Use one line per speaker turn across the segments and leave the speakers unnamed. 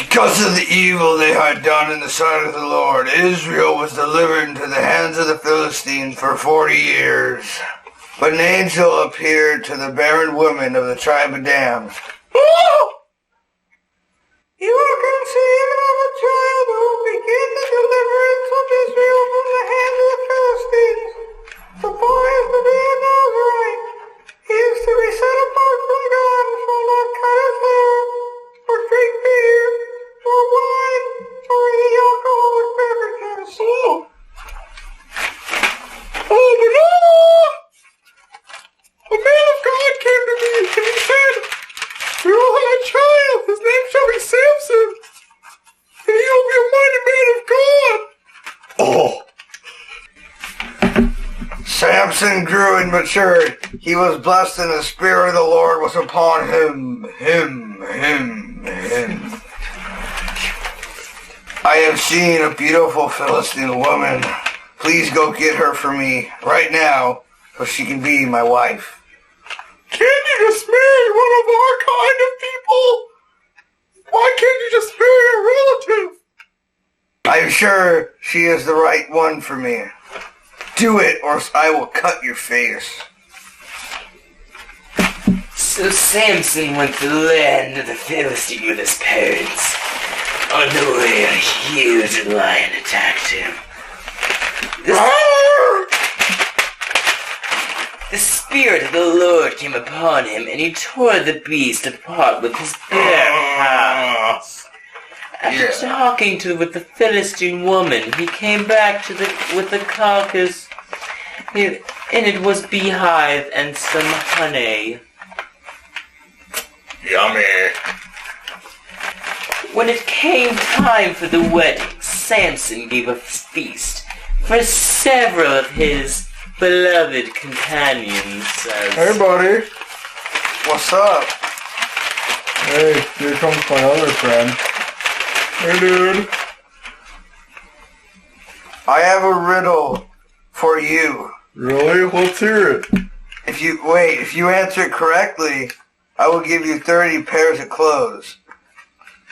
Because of the evil they had done in the sight of the Lord, Israel was delivered into the hands of the Philistines for 40 years. But an angel appeared to the barren woman of the tribe of Dan. Oh! You are conceived of a child who will begin the deliverance of Israel from the hands of the Philistines. The boy is to be a Nazarite. He is to be set apart from God and shall not cut his hair, or drink beer, or wine, or any alcoholic beverages. Oh! Oh, but no! A man of God came to me, and he said, "You will have a child. His name shall be Samson, and he will be a mighty man of God." Oh! Samson grew and matured. He was blessed, and the Spirit of the Lord was upon him. I have seen a beautiful Philistine woman. Please go get her for me right now, so she can be my wife. Can't you just marry one of our kind of people? Why can't you just marry a relative? I'm sure she is the right one for me. Do it, or I will cut your face.
So Samson went to the land of the Philistine with his parents. On the way, a huge lion attacked him. The Spirit of the Lord came upon him, and he tore the beast apart with his bare hands. After talking with the Philistine woman, he came back with the carcass, and it was beehive and some honey.
Yummy.
When it came time for the wedding, Samson gave a feast for several of his beloved companions.
Hey, buddy.
What's up?
Hey, here comes my other friend. Hey, dude.
I have a riddle for you.
Really? Let's hear it.
If you answer it correctly, I will give you 30 pairs of clothes.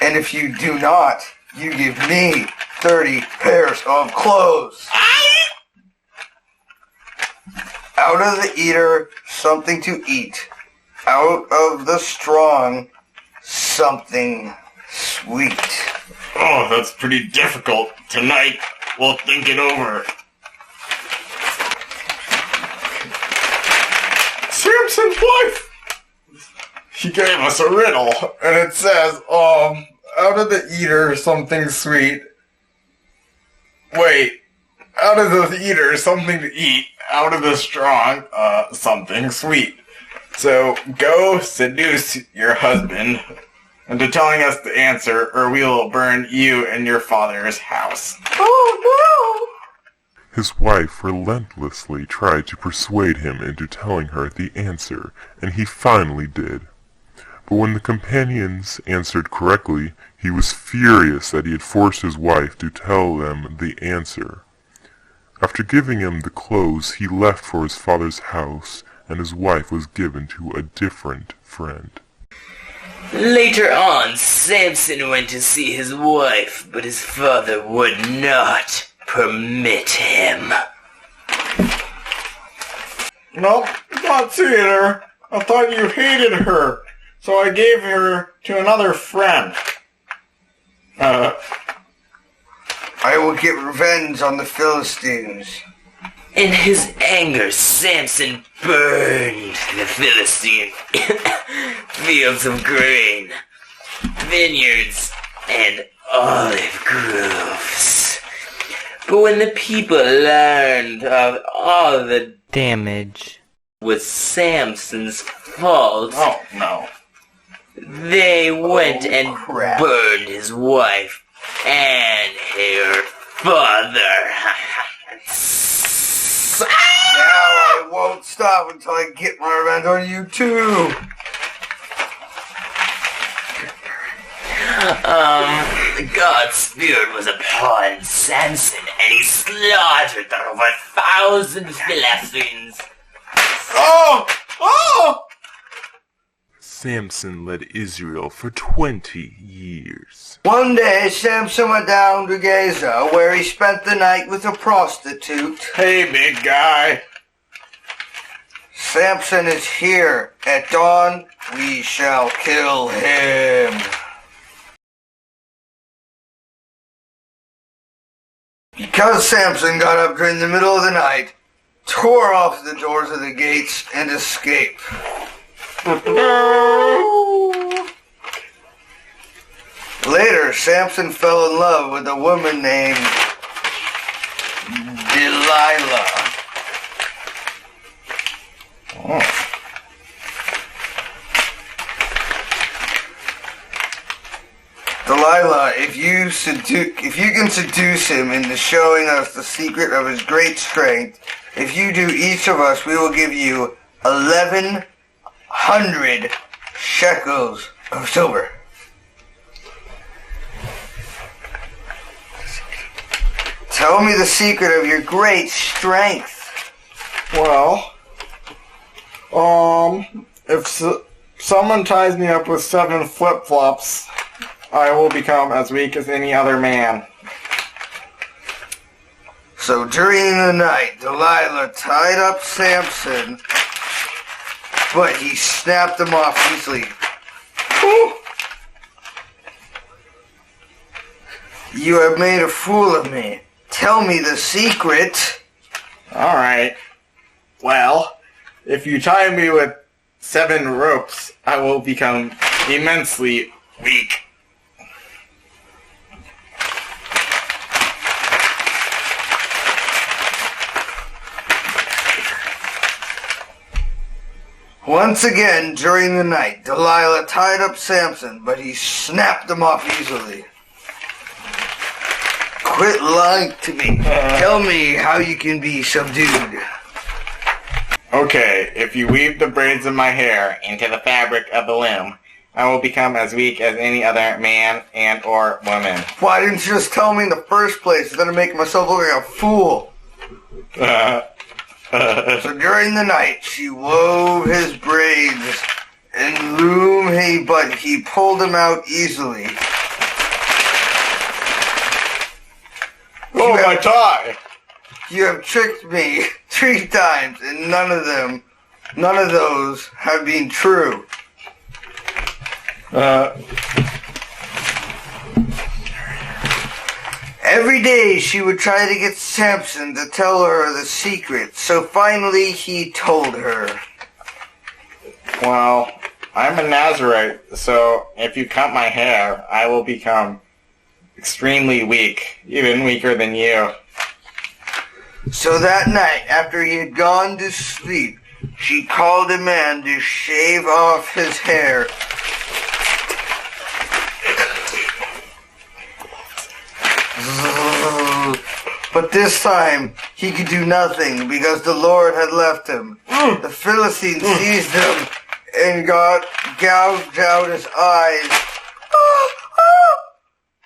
And if you do not, you give me 30 pairs of clothes. Out of the eater, something to eat. Out of the strong, something sweet.
Oh, that's pretty difficult. Tonight, we'll think it over.
Samson's wife! She gave us a riddle, and it says, out of the eater, something sweet. Wait, out of the eater, something to eat. Out of the strong, something sweet. So, go seduce your husband into telling us the answer, or we will burn you and your father's house.
Oh,
His wife relentlessly tried to persuade him into telling her the answer, and he finally did. But when the companions answered correctly, he was furious that he had forced his wife to tell them the answer. After giving him the clothes, he left for his father's house, and his wife was given to a different friend.
Later on, Samson went to see his wife, but his father would not permit him.
Nope, not seeing her. I thought you hated her, so I gave her to another friend.
I will get revenge on the Philistines.
In his anger, Samson burned the Philistine fields of grain, vineyards, and olive groves. But when the people learned of all the damage was Samson's fault,
Oh, no.
they went and burned his wife and her father.
Now I won't stop until I get my revenge on you too.
God's spirit was upon Samson, and he slaughtered over 1,000 Philistines.
Oh! Oh!
Samson led Israel for 20 years.
One day, Samson went down to Gaza, where he spent the night with a prostitute.
Hey, big guy.
Samson is here. At dawn, we shall kill him. Because Samson got up during the middle of the night, tore off the doors of the gates, and escaped. Later, Samson fell in love with a woman named Delilah. Delilah, if you can seduce him into showing us the secret of his great strength, if you do, each of us, we will give you 1,100 shekels of silver. Tell me the secret of your great strength.
Well, if someone ties me up with 7 flip-flops, I will become as weak as any other man.
So during the night, Delilah tied up Samson, but he snapped them off easily. Whew. You have made a fool of me. Tell me the secret.
Alright. Well, if you tie me with 7 ropes, I will become immensely weak.
Once again, during the night, Delilah tied up Samson, but he snapped them off easily. Quit lying to me. Tell me how you can be subdued.
Okay, if you weave the braids of my hair into the fabric of the loom, I will become as weak as any other man and or woman.
Why didn't you just tell me in the first place instead of making myself look like a fool? So during the night, she wove his braids and loom, but he pulled them out easily.
Oh, my tie!
You have tricked me 3 times, and none of those have been true. Every day she would try to get Samson to tell her the secret, so finally he told her.
Well, I'm a Nazarite, so if you cut my hair, I will become extremely weak, even weaker than you.
So that night, after he had gone to sleep, she called a man to shave off his hair. But this time, he could do nothing because the Lord had left him. The Philistines seized him and gouged out his eyes.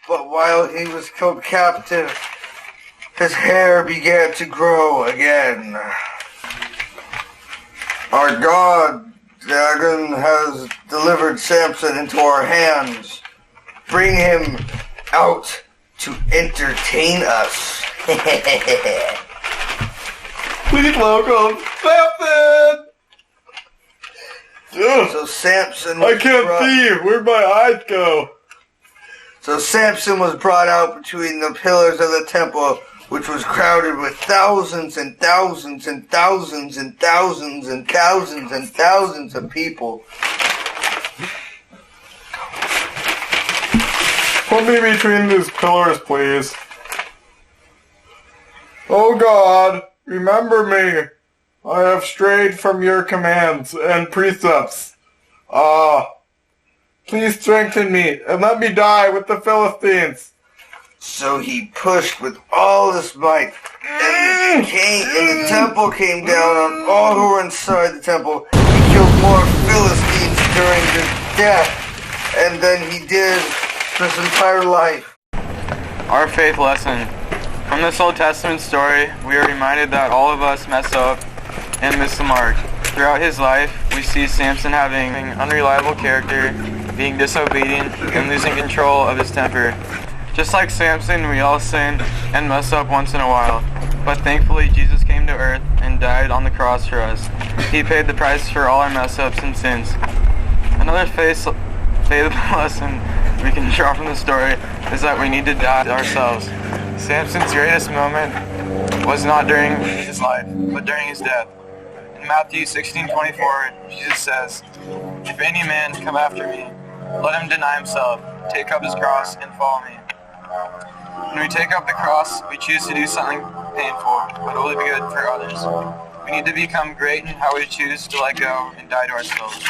But while he was held captive, his hair began to grow again. Our God, Dagon, has delivered Samson into our hands. Bring him out to entertain us.
Please welcome Samson!
So Samson was
I can't see. Where'd my eyes go?
So Samson was brought out between the pillars of the temple, which was crowded with thousands and thousands and thousands and thousands and thousands and thousands of people.
Put me between these pillars, please. Oh God, remember me. I have strayed from your commands and precepts. Please strengthen me and let me die with the Philistines.
So he pushed with all his might, and the temple came down on all who were inside the temple. He killed more Philistines during his death, and than he did his entire life.
Our faith lesson. From this Old Testament story, we are reminded that all of us mess up and miss the mark. Throughout his life, we see Samson having unreliable character, being disobedient, and losing control of his temper. Just like Samson, we all sin and mess up once in a while. But thankfully, Jesus came to earth and died on the cross for us. He paid the price for all our mess-ups and sins. Another faithful lesson we can draw from the story is that we need to die to ourselves. Samson's greatest moment was not during his life, but during his death. In Matthew 16:24, Jesus says, "If any man come after me, let him deny himself, take up his cross, and follow me." When we take up the cross, we choose to do something painful, but it will be good for others. We need to become great in how we choose to let go and die to ourselves.